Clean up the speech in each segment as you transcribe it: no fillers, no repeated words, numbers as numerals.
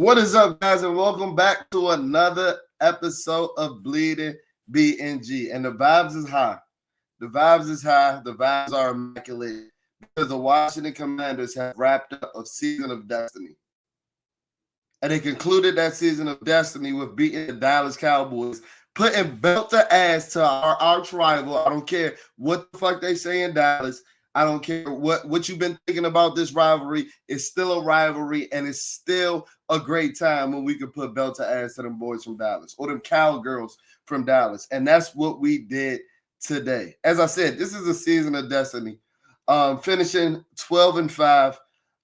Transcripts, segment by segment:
What is up, guys, and welcome back to another episode of Bleeding BNG. And the vibes is high. The vibes is high. The vibes are immaculate because the Washington Commanders have wrapped up a season of destiny. And they concluded that season of destiny with beating the Dallas Cowboys, putting belt to ass to our arch rival. I don't care what the fuck they say in Dallas. I don't care what you've been thinking about this rivalry. It's still a rivalry, and it's still a great time when we could put belt to ass to them boys from Dallas or them cowgirls from Dallas. And that's what we did today. As I said, this is a season of destiny. Finishing 12-5.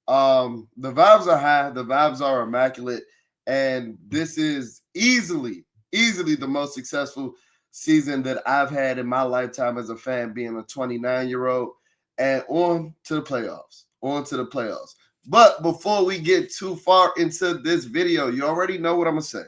The vibes are high, the vibes are immaculate, and this is easily the most successful season that I've had in my lifetime as a fan, being a 29-year-old, and on to the playoffs. But before we get too far into this video, you already know what I'm gonna say.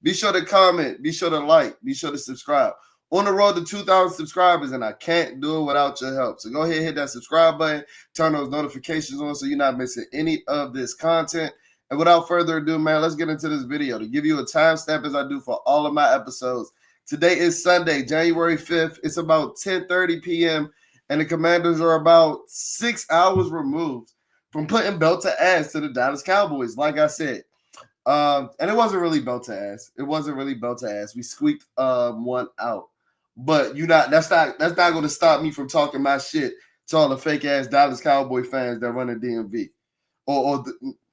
Be sure to comment, be sure to like, be sure to subscribe. On the road to 2,000 subscribers, and I can't do it without your help. So go ahead and hit that subscribe button, turn those notifications on so you're not missing any of this content. And without further ado, man, let's get into this video. To give you a timestamp as I do for all of my episodes, today is Sunday, January 5th. It's about 10:30 p.m., and the Commanders are about 6 hours removed from putting belt to ass to the Dallas Cowboys, like I said. And it wasn't really belt to ass. We squeaked one out. But that's not going to stop me from talking my shit to all the fake ass Dallas Cowboy fans that run the DMV or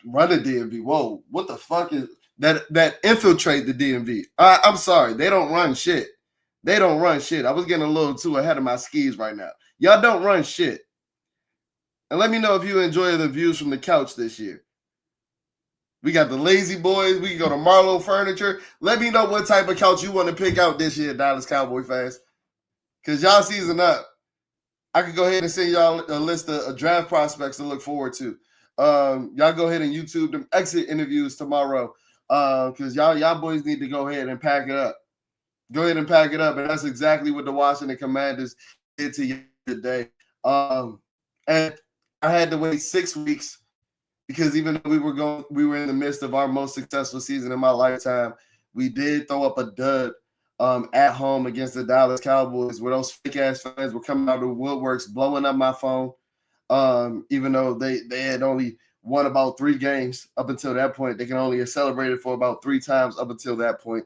run the DMV. Whoa, what the fuck is that infiltrate the DMV? I'm sorry, they don't run shit. I was getting a little too ahead of my skis right now. Y'all don't run shit. And let me know if you enjoy the views from the couch this year. We got the Lazy Boys. We can go to Marlowe Furniture. Let me know what type of couch you want to pick out this year, Dallas Cowboy fans. Because y'all season up. I could go ahead and send y'all a list of draft prospects to look forward to. Y'all go ahead and YouTube them exit interviews tomorrow. Because y'all boys need to go ahead and pack it up. And that's exactly what the Washington Commanders did to you today. And I had to wait 6 weeks. Because even though we were in the midst of our most successful season in my lifetime, we did throw up a dud at home against the Dallas Cowboys, where those fake ass fans were coming out of the woodworks, blowing up my phone. Even though they had only won about 3 games up until that point, they can only have celebrated for about 3 times up until that point.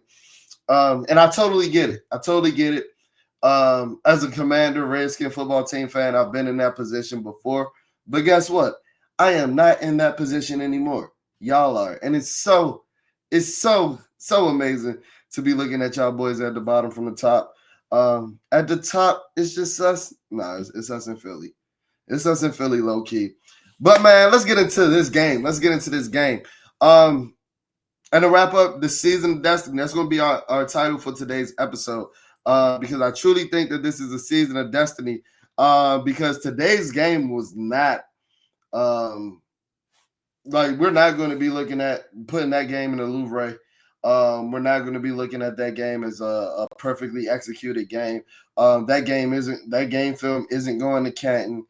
And I totally get it. As a Commander Redskin football team fan, I've been in that position before. But guess what? I am not in that position anymore. Y'all are. And it's so amazing to be looking at y'all boys at the bottom from the top. At the top, it's just us. No, it's us in Philly. It's us in Philly, low key. But man, let's get into this game. And to wrap up the season of destiny, that's going to be our title for today's episode. Because I truly think that this is a season of destiny. Because today's game was not we're not going to be looking at putting that game in the Louvre. We're not going to be looking at that game as a perfectly executed game. That game film isn't going to Canton.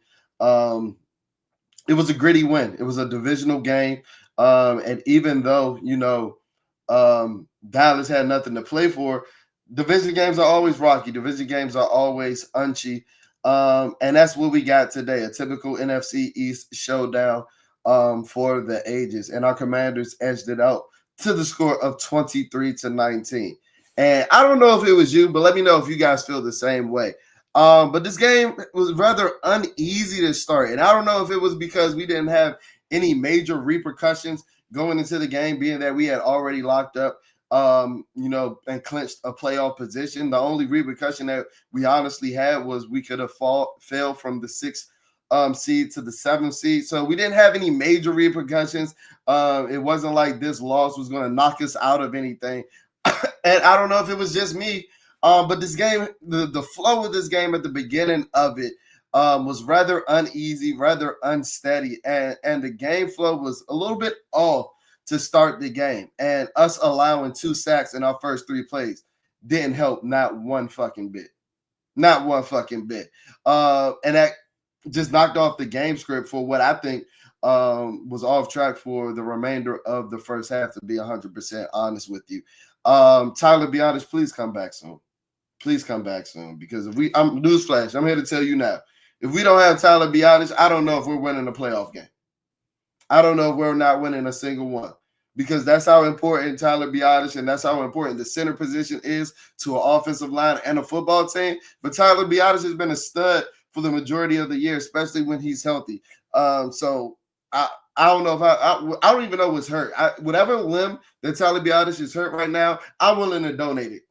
It was a gritty win. It was a divisional game. And even though, Dallas had nothing to play for, division games are always rocky. Division games are always unchy. And that's what we got today, a typical NFC East showdown for the ages. And our Commanders edged it out to the score of 23-19. And I don't know if it was you, but let me know if you guys feel the same way. But this game was rather uneasy to start. And I don't know if it was because we didn't have any major repercussions going into the game, being that we had already locked up and clinched a playoff position. The only repercussion that we honestly had was we could have fell from the 6th seed to the 7th seed. So we didn't have any major repercussions. It wasn't like this loss was going to knock us out of anything. And I don't know if it was just me, but this game, the flow of this game at the beginning of it was rather uneasy, rather unsteady, and the game flow was a little bit off to start the game. And us allowing 2 sacks in our first 3 plays didn't help not one fucking bit. And that just knocked off the game script for what I think was off track for the remainder of the first half, to be 100% honest with you. Tyler, be honest, please come back soon. Please come back soon, because I'm newsflash, I'm here to tell you now. If we don't have Tyler, be honest, I don't know if we're winning a playoff game. I don't know if we're not winning a single one, because that's how important Tyler Biotish and that's how important the center position is to an offensive line and a football team. But Tyler Biotish has been a stud for the majority of the year, especially when he's healthy. So I don't know if I don't even know what's hurt. Whatever limb that Tyler Biotish is hurt right now, I'm willing to donate it.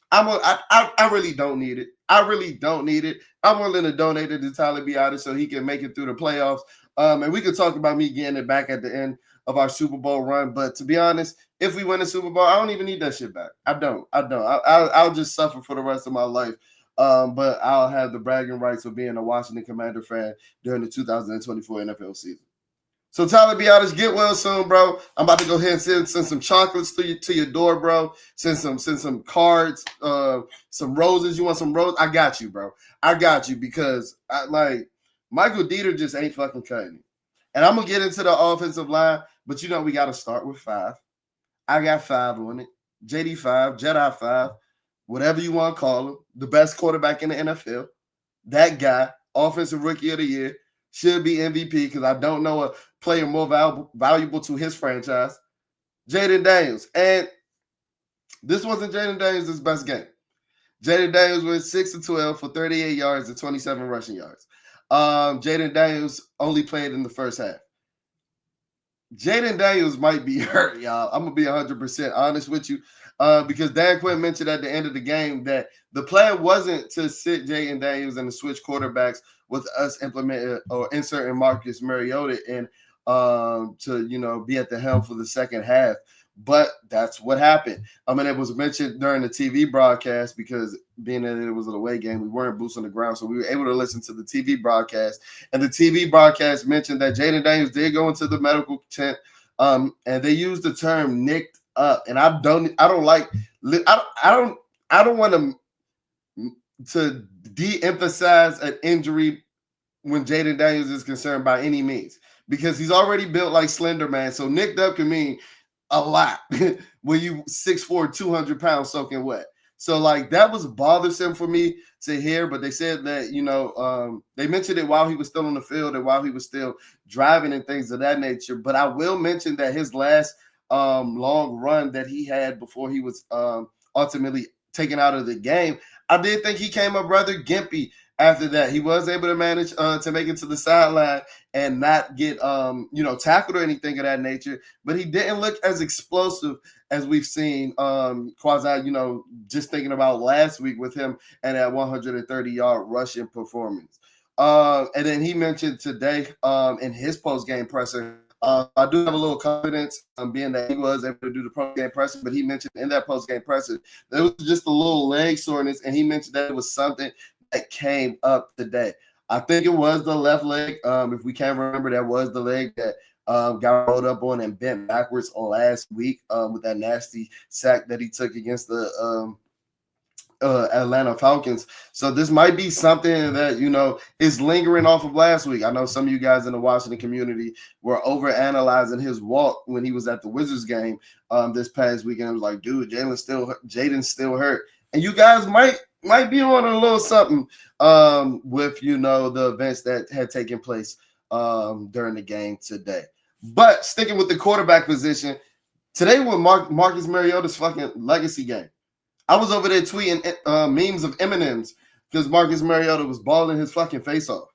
I really don't need it. I really don't need it. I'm willing to donate it to Tyler Biotish so he can make it through the playoffs. And we could talk about me getting it back at the end of our Super Bowl run. But to be honest, if we win the Super Bowl, I don't even need that shit back. I don't. I'll just suffer for the rest of my life. But I'll have the bragging rights of being a Washington Commander fan during the 2024 NFL season. So Tyler, be honest, get well soon, bro. I'm about to go ahead and send some chocolates to your door, bro. Send some cards, some roses. You want some roses? I got you, bro. I got you, because Michael Dieter just ain't fucking cutting it. And I'm gonna get into the offensive line, but we got to start with 5. I got 5 on it. JD 5, Jedi 5, whatever you want to call him, the best quarterback in the NFL. That guy, offensive rookie of the year, should be MVP, because I don't know a player more valuable to his franchise. Jaden Daniels. And this wasn't Jaden Daniels' best game. Jaden Daniels went 6-12 for 38 yards and 27 rushing yards. Jaden Daniels only played in the first half. Jaden Daniels might be hurt, y'all. I'm going to be 100% honest with you, because Dan Quinn mentioned at the end of the game that the plan wasn't to sit Jaden Daniels and to switch quarterbacks with us implementing or inserting Marcus Mariota in to be at the helm for the second half. But that's what happened. I mean, it was mentioned during the TV broadcast, because being that it was an away game, we weren't boots on the ground, so we were able to listen to the TV broadcast. And the TV broadcast mentioned that Jaden Daniels did go into the medical tent, and they used the term "nicked up." And I don't want to de-emphasize an injury when Jaden Daniels is concerned by any means, because he's already built like Slender Man. So nicked up can mean a lot when you 6'4", 200 pounds soaking wet. So that was bothersome for me to hear. But they said that they mentioned it while he was still on the field and while he was still driving and things of that nature. But I will mention that his last long run that he had before he was ultimately taken out of the game, I did think he came up rather gimpy. After that, he was able to manage to make it to the sideline and not get tackled or anything of that nature. But he didn't look as explosive as we've seen quasi, just thinking about last week with him and that 130-yard rushing performance. And then he mentioned today in his post-game presser, I do have a little confidence being that he was able to do the post-game presser, but he mentioned in that post-game presser, there was just a little leg soreness, and he mentioned that it was something that came up today. I think it was the left leg. If we can't remember, that was the leg that got rolled up on and bent backwards last week with that nasty sack that he took against the Atlanta Falcons. So this might be something that, is lingering off of last week. I know some of you guys in the Washington community were over-analyzing his walk when he was at the Wizards game this past weekend. It was like, dude, Jaden's still hurt. And you guys might be on a little something with, the events that had taken place during the game today. But sticking with the quarterback position, today was Marcus Mariota's fucking legacy game. I was over there tweeting memes of M&Ms because Marcus Mariota was balling his fucking face off.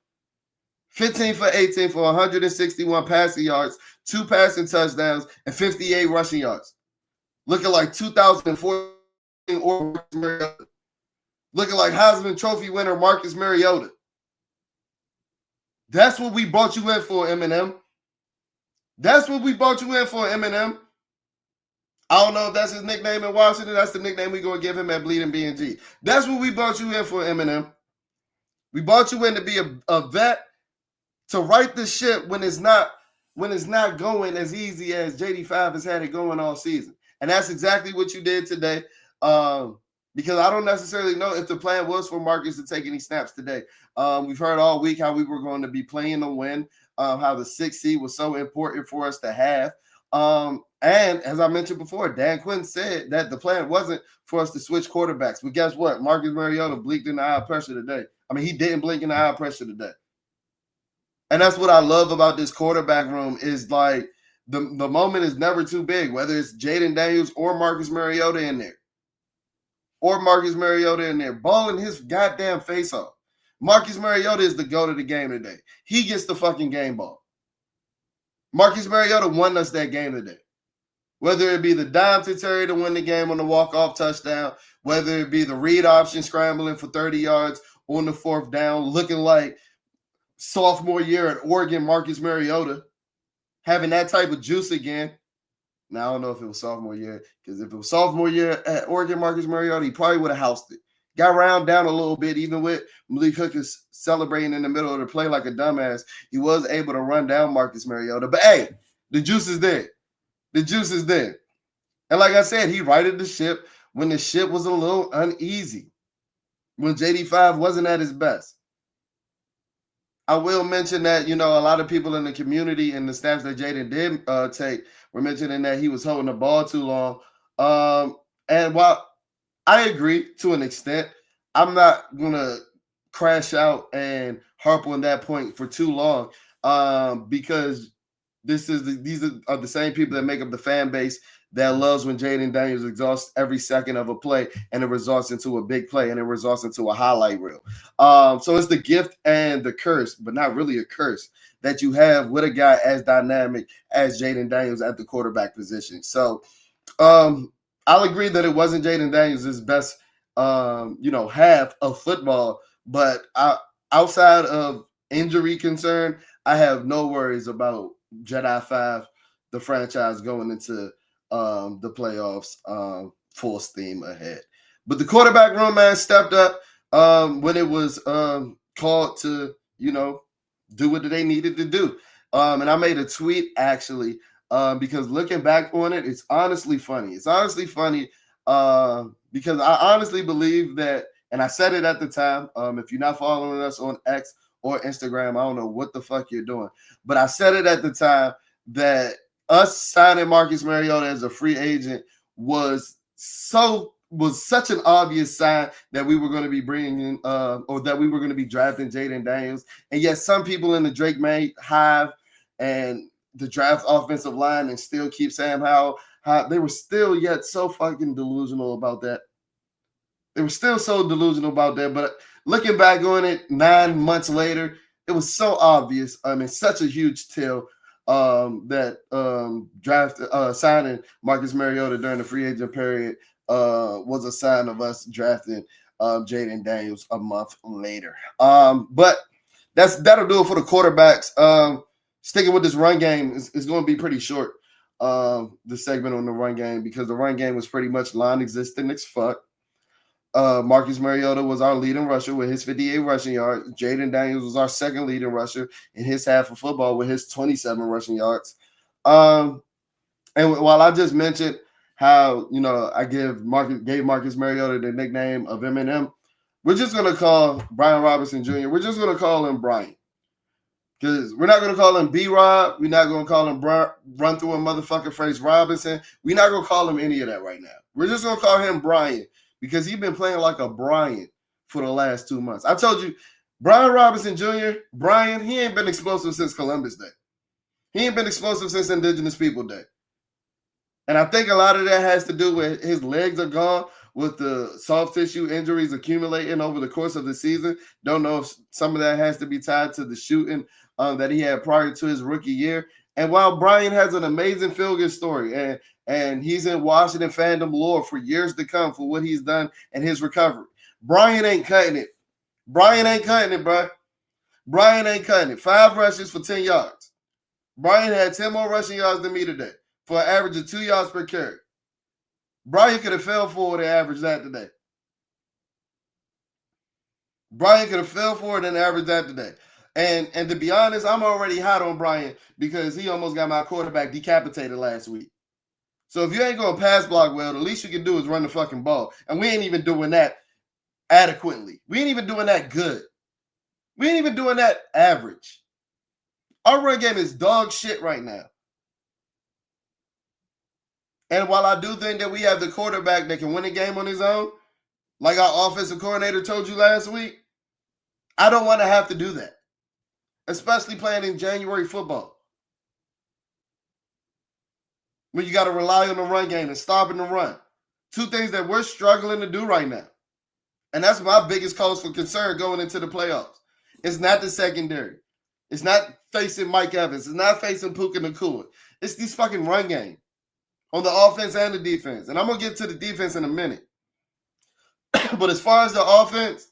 15 for 18 for 161 passing yards, 2 passing touchdowns, and 58 rushing yards. Looking like 2014 or Marcus Mariota. Looking like Heisman Trophy winner Marcus Mariota. That's what we brought you in for, Eminem. That's what we brought you in for, Eminem. I don't know if that's his nickname in Washington. That's the nickname we're going to give him at Bleeding B&G. That's what we brought you in for, Eminem. We brought you in to be a vet, to right the ship when it's not going as easy as JD5 has had it going all season. And that's exactly what you did today. Because I don't necessarily know if the plan was for Marcus to take any snaps today. We've heard all week how we were going to be playing to win. how the 6th seed was so important for us to have. And as I mentioned before, Dan Quinn said that the plan wasn't for us to switch quarterbacks. But guess what? Marcus Mariota blinked in the eye of pressure today. I mean, he didn't blink in the eye of pressure today. And that's what I love about this quarterback room is like the moment is never too big, whether it's Jaden Daniels or Marcus Mariota in there. Balling his goddamn face off. Marcus Mariota is the GOAT of the game today. He gets the fucking game ball. Marcus Mariota won us that game today. Whether it be the dime to Terry to win the game on the walk-off touchdown, whether it be the read option scrambling for 30 yards on the 4th down, looking like sophomore year at Oregon Marcus Mariota, having that type of juice again. Now, I don't know if it was sophomore year, because if it was sophomore year at Oregon Marcus Mariota, he probably would have housed it. Got round down a little bit, even with Malik Hooker's celebrating in the middle of the play like a dumbass. He was able to run down Marcus Mariota. But, hey, the juice is there. And like I said, he righted the ship when the ship was a little uneasy, when JD5 wasn't at his best. I will mention that, a lot of people in the community and the snaps that Jaden did take were mentioning that he was holding the ball too long. And while I agree to an extent, I'm not going to crash out and harp on that point for too long because these are the same people that make up the fan base that loves when Jaden Daniels exhausts every second of a play and it results into a big play and it results into a highlight reel. So it's the gift and the curse, but not really a curse, that you have with a guy as dynamic as Jaden Daniels at the quarterback position. So I'll agree that it wasn't Jaden Daniels' best, half of football, but outside of injury concern, I have no worries about Jedi 5, the franchise going into the playoffs full steam ahead. But the quarterback room, man, stepped up when it was called to, do what they needed to do. And I made a tweet, actually, because looking back on it, it's honestly funny. Because I honestly believe that, and I said it at the time, if you're not following us on X or Instagram, I don't know what the fuck you're doing. But I said it at the time that us signing Marcus Mariota as a free agent was such an obvious sign that we were going to be bringing in, or that we were going to be drafting Jaden Daniels. And yet some people in the Drake May hive and the draft offensive line and still keep saying how they were still yet so fucking delusional about that. But looking back on it 9 months later, it was so obvious. I mean, such a huge tell that signing Marcus Mariota during the free agent period was a sign of us drafting Jaden Daniels a month later. But that'll do it for the quarterbacks. Sticking with this run game is going to be pretty short, the segment on the run game, because the run game was pretty much non-existent as fuck. Marcus Mariota was our leading rusher with his 58 rushing yards. Jaden Daniels was our second leading rusher in his half of football with his 27 rushing yards. And while I just mentioned how, I gave Marcus Mariota the nickname of Eminem, we're just going to call Brian Robinson Jr., we're just going to call him Brian. Because we're not going to call him B-Rob. We're not going to call him run through a motherfucking phrase Robinson. We're not going to call him any of that right now. We're just going to call him Brian, because he's been playing like a Brian for the last 2 months. I told you, Brian Robinson Jr., Brian, he ain't been explosive since Columbus Day. He ain't been explosive since Indigenous People Day. And I think a lot of that has to do with his legs are gone, with the soft tissue injuries accumulating over the course of the season. Don't know if some of that has to be tied to the shooting that he had prior to his rookie year. And while Brian has an amazing feel-good story, and he's in Washington fandom lore for years to come for what he's done and his recovery, Brian ain't cutting it. Bro. Brian ain't cutting it. 5 rushes for 10 yards. Brian had 10 more rushing yards than me today for an average of 2 yards per carry. Brian could have fell forward and averaged that today. And to be honest, I'm already hot on Brian because he almost got my quarterback decapitated last week. So if you ain't going to pass block well, the least you can do is run the fucking ball. And we ain't even doing that adequately. We ain't even doing that good. We ain't even doing that average. Our run game is dog shit right now. And while I do think that we have the quarterback that can win a game on his own, like our offensive coordinator told you last week, I don't want to have to do that, especially playing in January football, when you got to rely on the run game and stopping the run. Two things that we're struggling to do right now. And that's my biggest cause for concern going into the playoffs. It's not the secondary. It's not facing Mike Evans. It's not facing Puka Nacua. It's these fucking run game on the offense and the defense. And I'm going to get to the defense in a minute. But as far as the offense,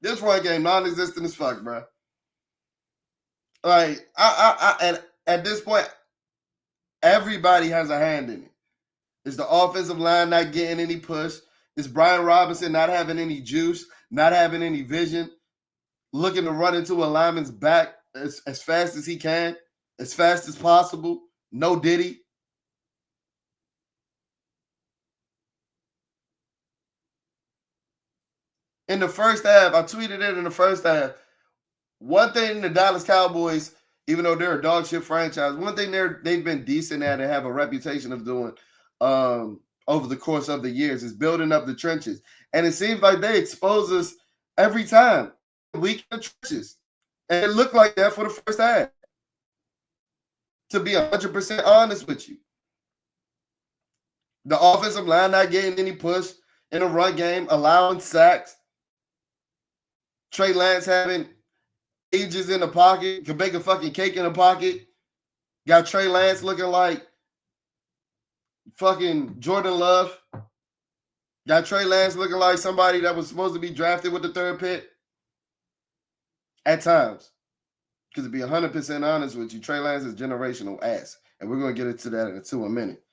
this run game non-existent as fuck, bro. Like, and at this point, everybody has a hand in it. Is the offensive line not getting any push? Is Brian Robinson not having any juice, not having any vision, looking to run into a lineman's back as fast as he can, as fast as possible? No Diddy. In the first half, I tweeted it in the first half. One thing the Dallas Cowboys, even though they're a dog shit franchise, one thing they've been decent at and have a reputation of doing over the course of the years is building up the trenches. And it seems like they expose us every time. Weak in the trenches. And it looked like that for the first half. To be 100% honest with you. The offensive line not getting any push in a run game, allowing sacks. Trey Lance having ages in the pocket, can bake a fucking cake in the pocket. Got Trey Lance looking like fucking Jordan Love. Got Trey Lance looking like somebody that was supposed to be drafted with the third pick. At times. Because to be 100% honest with you, Trey Lance is generational ass. And we're going to get into that in a minute.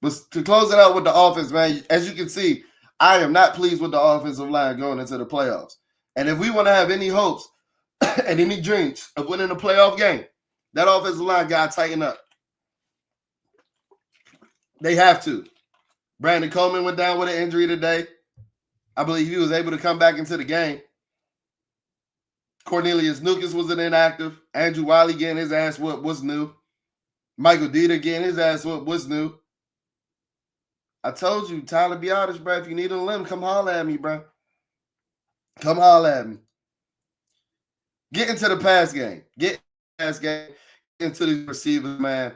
But to close it out with the offense, man, as you can see, I am not pleased with the offensive line going into the playoffs. And if we want to have any hopes and any dreams of winning a playoff game, that offensive line got to tighten up. They have to. Brandon Coleman went down with an injury today. I believe he was able to come back into the game. Cornelius Nukas was an inactive. Andrew Wiley getting his ass whooped was new. Michael Dieter getting his ass whooped was new. I told you, Tyler, be honest, bro. If you need a limb, come holler at me, bro. Come holler at me. Get into the pass game. Get into the receivers, man.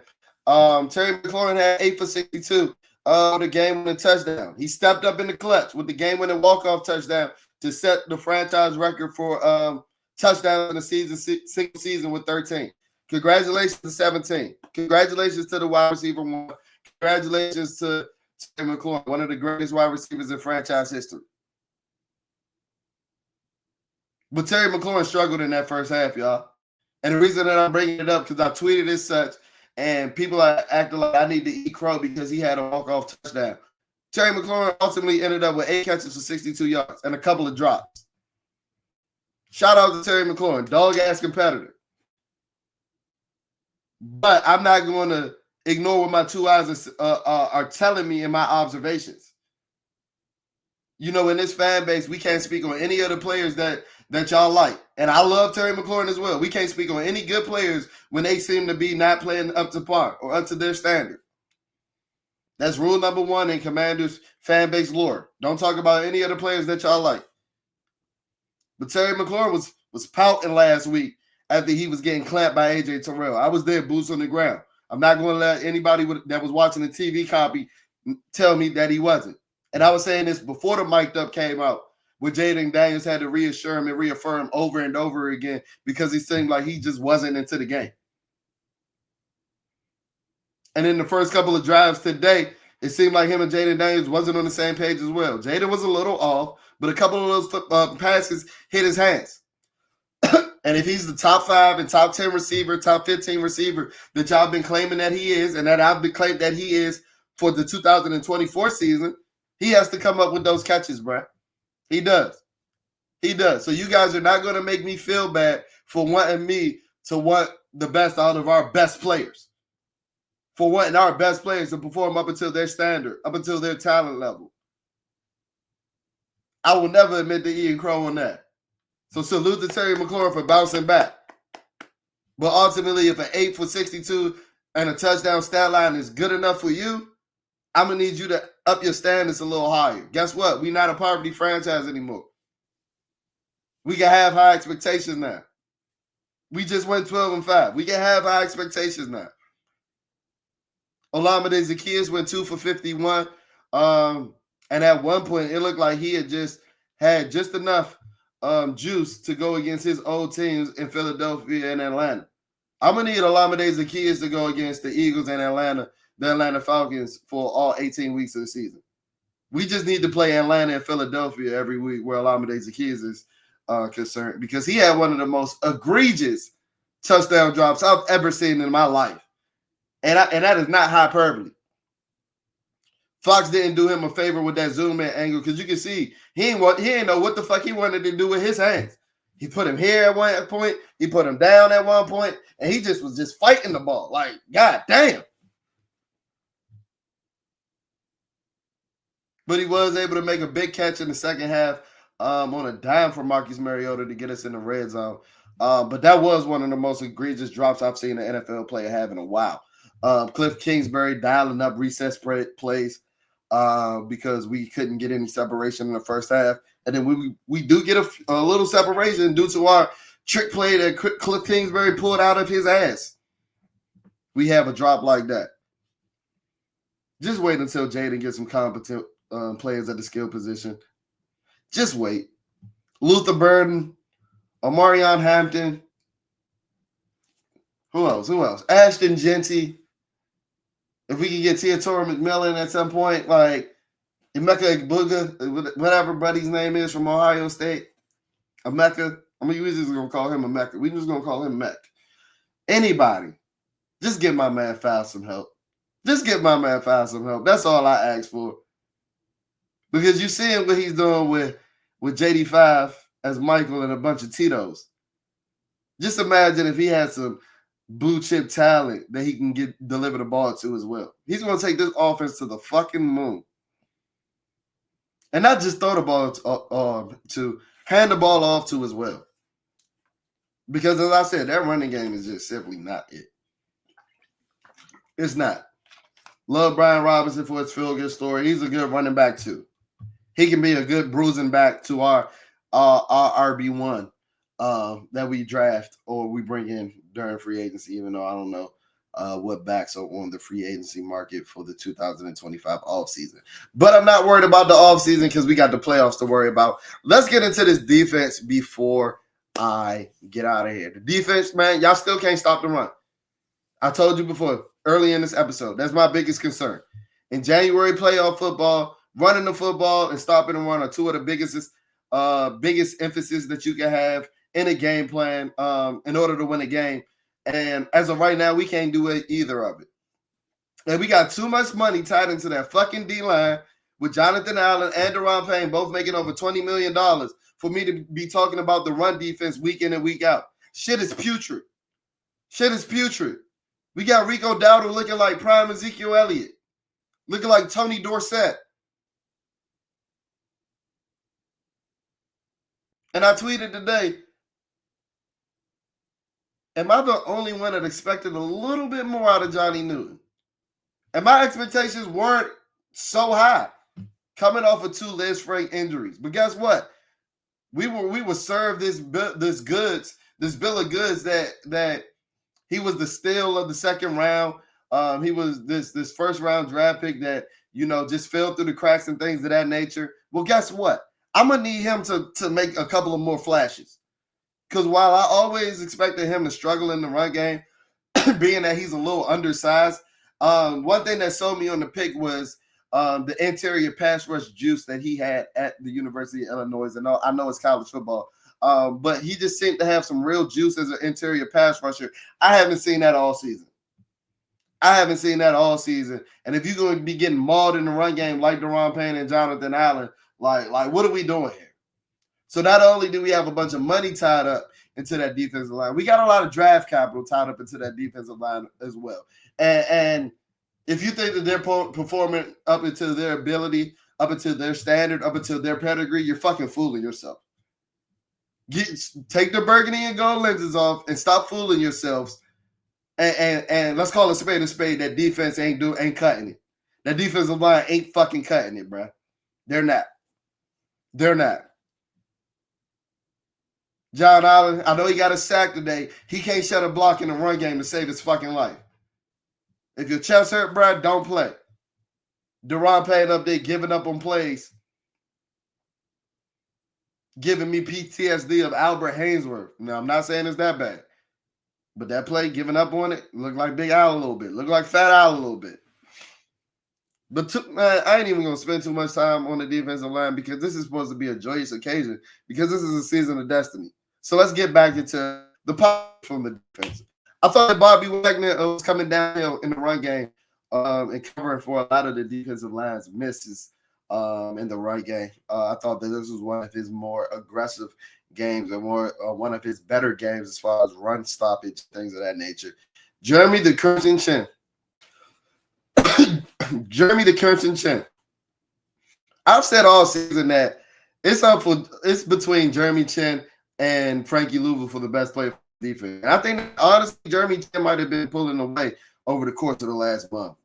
Terry McLaurin had 8 for 62. The game-winning touchdown. He stepped up in the clutch with the game-winning walk-off touchdown to set the franchise record for touchdowns in the single season with 13. Congratulations to 17. Congratulations to the wide receiver 1. Congratulations to Terry McLaurin, one of the greatest wide receivers in franchise history. But Terry McLaurin struggled in that first half, y'all. And the reason that I'm bringing it up because I tweeted as such, and people are acting like I need to eat crow because he had a walk-off touchdown. Terry McLaurin ultimately ended up with 8 catches for 62 yards and a couple of drops. Shout out to Terry McLaurin, dog-ass competitor. But I'm not going to ignore what my 2 eyes are telling me in my observations. You know, in this fan base, we can't speak on any of the players that y'all like. And I love Terry McLaurin as well. We can't speak on any good players when they seem to be not playing up to par or up to their standard. That's rule number 1 in Commanders fan base lore. Don't talk about any of the players that y'all like. But Terry McLaurin was pouting last week after he was getting clamped by A.J. Terrell. I was there, boots on the ground. I'm not going to let anybody that was watching the TV copy tell me that he wasn't. And I was saying this before the mic'd up came out, where Jalen Daniels had to reassure him and reaffirm over and over again because he seemed like he just wasn't into the game. And in the first couple of drives today, it seemed like him and Jalen Daniels wasn't on the same page as well. Jalen was a little off, but a couple of those passes hit his hands. And if he's the top 5 and top 10 receiver, top 15 receiver that y'all been claiming that he is, and that I've been claiming that he is for the 2024 season, he has to come up with those catches, bro. He does. He does. So you guys are not going to make me feel bad for wanting me to want the best out of our best players. For wanting our best players to perform up until their standard, up until their talent level. I will never admit to eating crow on that. So salute to Terry McLaurin for bouncing back. But ultimately, if an 8 for 62 and a touchdown stat line is good enough for you, I'm going to need you to up your standards a little higher. Guess what? We're not a poverty franchise anymore. We can have high expectations now. We just went 12-5. We can have high expectations now. Olamide Zaccheaus went 2 for 51. And at one point, it looked like he had just enough juice to go against his old teams in Philadelphia and Atlanta. I'm going to need Olamide Zaccheaus to go against the Eagles and the Atlanta Falcons for all 18 weeks of the season. We just need to play Atlanta and Philadelphia every week where Olamide Zaccheaus is concerned, because he had one of the most egregious touchdown drops I've ever seen in my life. And that is not hyperbole. Fox didn't do him a favor with that zoom in angle, because you can see he didn't know what the fuck he wanted to do with his hands. He put him here at one point, he put him down at one point, and he was just fighting the ball. Like, god damn. But he was able to make a big catch in the second half on a dime for Marcus Mariota to get us in the red zone. But that was one of the most egregious drops I've seen an NFL player have in a while. Cliff Kingsbury dialing up recess plays because we couldn't get any separation in the first half. And then we do get a little separation due to our trick play that Cliff Kingsbury pulled out of his ass. We have a drop like that. Just wait until Jalen gets some competent players at the skill position. Just wait. Luther Burden, Omarion Hampton. Who else? Ashton Genty. If we can get Teodoro McMillan at some point, like Emeka Egbuka, whatever buddy's name is from Ohio State. Emeka. I mean, we're just going to call him Emeka. We're just going to call him Mech. Anybody. Just give my man Fowl some help. That's all I ask for. Because you see what he's doing with JD5 as Michael and a bunch of Tito's. Just imagine if he had some blue chip talent that he can deliver the ball to as well. He's going to take this offense to the fucking moon. And not just throw the ball to hand the ball off to as well. Because as I said, that running game is just simply not it. It's not. Love Brian Robinson for his feel-good story. He's a good running back too. He can be a good bruising back to our RB1 that we draft or we bring in during free agency, even though I don't know what backs are on the free agency market for the 2025 offseason. But I'm not worried about the offseason because we got the playoffs to worry about. Let's get into this defense before I get out of here. The defense, man, y'all still can't stop the run. I told you before, early in this episode, that's my biggest concern. In January playoff football, running the football and stopping the run are two of the biggest emphasis that you can have in a game plan in order to win a game. And as of right now, we can't do either of it. And we got too much money tied into that fucking D-line with Jonathan Allen and Deron Payne both making over $20 million for me to be talking about the run defense week in and week out. Shit is putrid. We got Rico Dowdle looking like prime Ezekiel Elliott, looking like Tony Dorsett. And I tweeted today, am I the only one that expected a little bit more out of Johnny Newton? And my expectations weren't so high coming off of 2 Liz Frank injuries. But guess what? We were served this bill of goods that he was the steal of the second round. He was this first round draft pick that, just fell through the cracks and things of that nature. Well, guess what? I'm going to need him to make a couple of more flashes. Because while I always expected him to struggle in the run game, being that he's a little undersized, one thing that sold me on the pick was the interior pass rush juice that he had at the University of Illinois. And I know it's college football, but he just seemed to have some real juice as an interior pass rusher. I haven't seen that all season. And if you're going to be getting mauled in the run game like Deron Payne and Jonathan Allen, like what are we doing here? So not only do we have a bunch of money tied up into that defensive line, we got a lot of draft capital tied up into that defensive line as well. And if you think that they're performing up into their ability, up into their standard, up into their pedigree, you're fucking fooling yourself. Take the burgundy and gold lenses off and stop fooling yourselves. And let's call a spade a spade. That defense ain't cutting it. That defensive line ain't fucking cutting it, bro. They're not. They're not. John Allen, I know he got a sack today. He can't shut a block in the run game to save his fucking life. If your chest hurt, bro, don't play. Deron Payne up there giving up on plays. Giving me PTSD of Albert Hainsworth. Now, I'm not saying it's that bad. But that play, giving up on it, looked like Big Al a little bit. Looked like Fat Al a little bit. But I ain't even going to spend too much time on the defensive line because this is supposed to be a joyous occasion because this is a season of destiny. So let's get back into the pop from the defense. I thought that Bobby Wagner was coming downhill in the run game and covering for a lot of the defensive line's misses in the run game. I thought that this was one of his more aggressive games and one of his better games as far as run stoppage, things of that nature. Jeremy the Crimson Chin. Jeremy the Crimson Chin. I've said all season that it's between Jeremy Chin and Frankie Louisville for the best player for defense. And I think honestly, Jeremy Chin might have been pulling away over the course of the last month.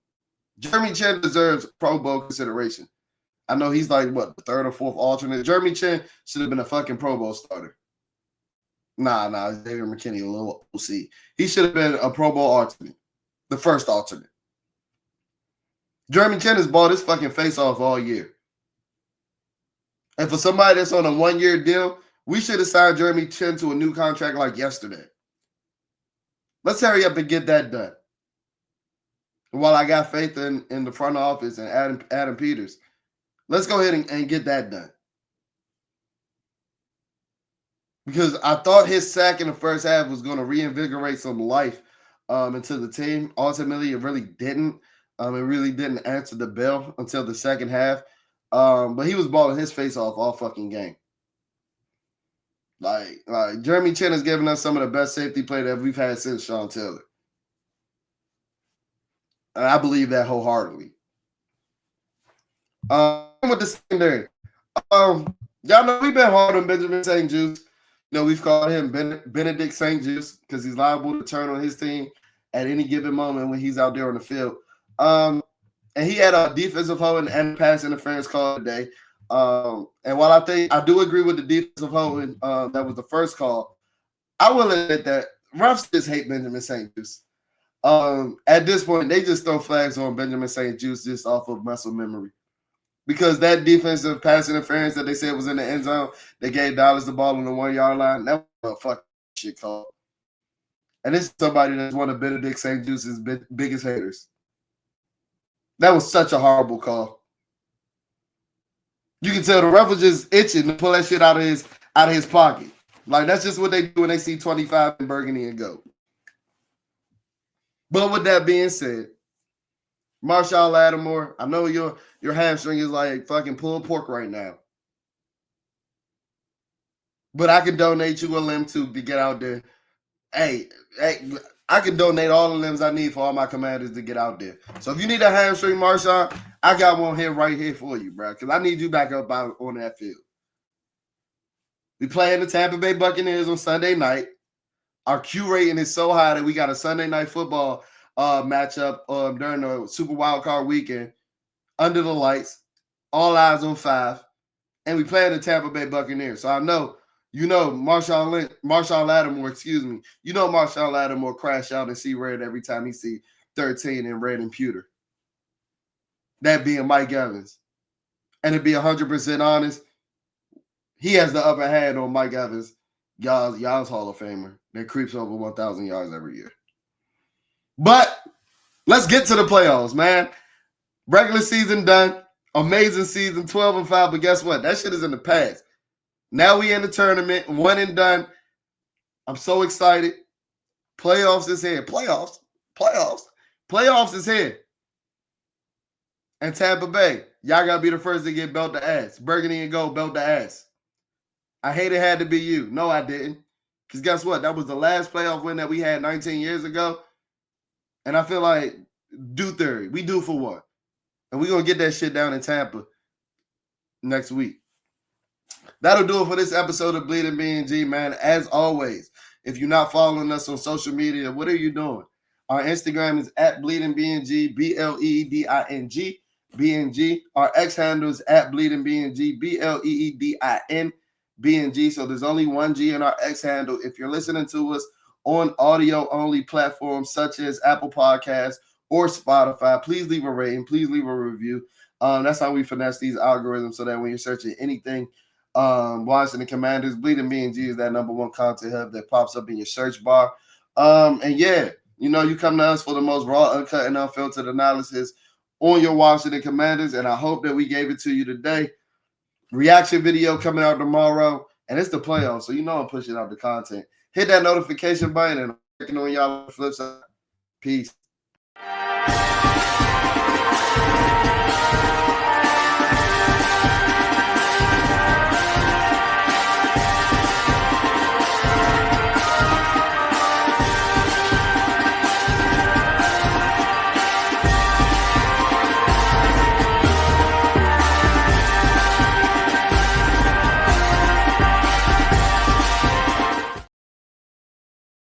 Jeremy Chin deserves Pro Bowl consideration. I know he's like, what, the third or fourth alternate. Jeremy Chin should have been a fucking Pro Bowl starter. Nah, Xavier McKinney, a little OC. He should have been a Pro Bowl alternate, the first alternate. Jeremy Chin has bought his fucking face off all year. And for somebody that's on a one-year deal, we should have signed Jeremy Chin to a new contract like yesterday. Let's hurry up and get that done. While I got faith in the front office and Adam Peters, let's go ahead and get that done. Because I thought his sack in the first half was going to reinvigorate some life into the team. Ultimately, it really didn't. It really didn't answer the bell until the second half. But he was balling his face off all fucking game. Like Jeremy Chin has given us some of the best safety play that we've had since Sean Taylor. And I believe that wholeheartedly. With the secondary. Y'all know we've been hard on Benjamin St. Juste. You know, we've called him Benedict St. Juste because he's liable to turn on his team at any given moment when he's out there on the field. And he had a defensive holding and pass interference call today. And while I do agree with the defensive holding, that was the first call, I will admit that refs just hate Benjamin St. Juste. At this point, they just throw flags on Benjamin St. Juste just off of muscle memory. Because that defensive pass interference that they said was in the end zone, they gave Dallas the ball on the 1 yard line. That was a fucking shit call. And this is somebody that's one of Benedict St. Juste's biggest haters. That was such a horrible call. You can tell the ref was just itching to pull that shit out of his pocket. Like, that's just what they do when they see 25 in burgundy and gold. But with that being said, Marshall Lattimore, I know your hamstring is like fucking pulled pork right now. But I can donate you a limb to get out there. Hey, I can donate all the limbs I need for all my commanders to get out there. So if you need a hamstring, Marshall, I got one here right here for you, bro. Because I need you back up on that field. We playing the Tampa Bay Buccaneers on Sunday night. Our Q rating is so high that we got a Sunday night football matchup during the Super Wild Card weekend under the lights, all eyes on 5, and we play the Tampa Bay Buccaneers. So I know, Marshall Lattimore, Marshall Lattimore crash out and see red every time he see 13 in red and pewter. That being Mike Evans. And to be 100% honest, he has the upper hand on Mike Evans, y'all's Hall of Famer that creeps over 1,000 yards every year. But let's get to the playoffs, man. Regular season done. Amazing season, 12-5. But guess what? That shit is in the past. Now we in the tournament, one and done. I'm so excited. Playoffs is here. Playoffs is here. And Tampa Bay, y'all got to be the first to get belt the ass. Burgundy and gold, belt the ass. I hate it had to be you. No, I didn't. Because guess what? That was the last playoff win that we had 19 years ago. And I feel like do theory. We do for one. And we're going to get that shit down in Tampa next week. That'll do it for this episode of Bleeding B&G, man. As always, if you're not following us on social media, what are you doing? Our Instagram is at Bleeding BNG, BLEEDING, BNG. Our X handle is at Bleeding BNG, BLEEDIN, BNG. So there's only one G in our X handle. If you're listening to us on audio-only platforms such as Apple Podcasts or Spotify, please leave a rating. Please leave a review. That's how we finesse these algorithms so that when you're searching anything Washington Commanders, Bleeding B&G is that number one content hub that pops up in your search bar. And yeah, you know, you come to us for the most raw, uncut, and unfiltered analysis on your Washington Commanders, and I hope that we gave it to you today. Reaction video coming out tomorrow, and it's the playoffs, so you know I'm pushing out the content. Hit that notification button, and I'm checking on y'all on the flip side. Peace.